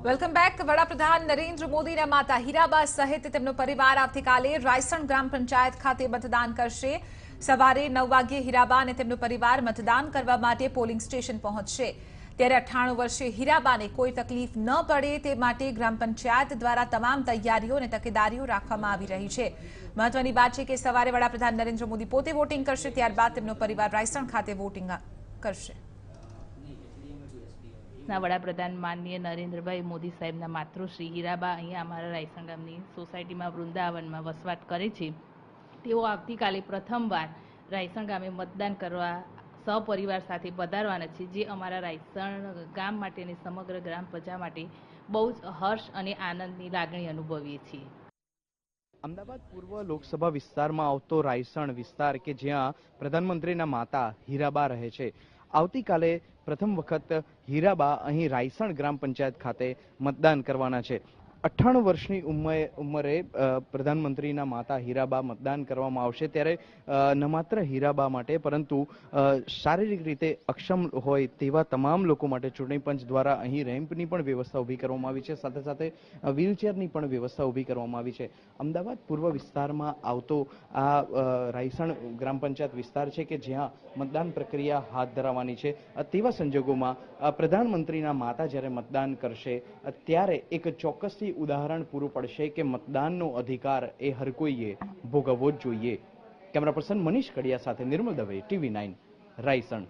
Welcome back. વડાપ્રધાન નરેન્દ્ર મોદીના માતા હીરાબા સહિત તેમનો પરિવાર આવતીકાલે રાયસણ ગ્રામ પંચાયત ખાતે મતદાન કરશે. સવારે 9 વાગ્યે હીરાબા અને તેમનો પરિવાર મતદાન કરવા માટે પોલિંગ સ્ટેશન પહોંચશે. ત્યારે 98 વર્ષીય હીરાબાને કોઈ તકલીફ ન પડે તે માટે ગ્રામ પંચાયત દ્વારા તમામ તૈયારીઓ અને તકેદારીઓ રાખવામાં આવી રહી છે. મહત્વની વાત છે કે સવારે વડાપ્રધાન નરેન્દ્ર મોદી પોતે વોટિંગ કરશે, ત્યારબાદ તેમનો પરિવાર રાયસણ ખાતે વોટિંગ કરશે. વડાપ્રધાન માનનીય નરેન્દ્રભાઈ મોદી સાહેબના માતૃશ્રી હીરાબા અહીંયા અમારા રાયસણ ગામની સોસાયટીમાં વૃંદાવનમાં વસવાટ કરે છે. તેઓ આવતીકાલે પ્રથમવાર રાયસણ ગામે મતદાન કરવા સહપરિવાર સાથે પધારવાના છે, જે અમારા રાયસણ ગામ માટે અને સમગ્ર ગ્રામ પ્રજા માટે બહુ જ હર્ષ અને આનંદની લાગણી અનુભવીએ છીએ. અમદાવાદ પૂર્વ લોકસભા વિસ્તારમાં આવતો રાયસણ વિસ્તાર કે જ્યાં પ્રધાનમંત્રીના માતા હીરાબા રહે છે, આવતીકાલે પ્રથમ વખત હીરાબા અહીં રાયસણ ગ્રામ પંચાયત ખાતે મતદાન કરવાના છે. 98 વર્ષની ઉંમરે પ્રધાનમંત્રીના માતા હીરાબા મતદાન કરવામાં આવશે. ત્યારે ન માત્ર હીરાબા માટે પરંતુ શારીરિક રીતે અક્ષમ હોય તેવા તમામ લોકો માટે ચૂંટણી પંચ દ્વારા અહીં રેમ્પની પણ વ્યવસ્થા ઊભી કરવામાં આવી છે. સાથે સાથે વ્હીલચેરની પણ વ્યવસ્થા ઊભી કરવામાં આવી છે. અમદાવાદ પૂર્વ વિસ્તારમાં આવતો આ રાયસણ ગ્રામ પંચાયત વિસ્તાર છે કે જ્યાં મતદાન પ્રક્રિયા હાથ ધરવાની છે. તેવા સંજોગોમાં પ્રધાનમંત્રીના માતા જ્યારે મતદાન કરશે ત્યારે એક ચોક્કસથી ઉદાહરણ પૂરું પડશે કે મતદાનનો અધિકાર એ હર કોઈએ ભોગવવો જ જોઈએ. કેમેરા પર્સન મનીષ કડિયા સાથે નિર્મલ દવે, TV9 રાયસણ.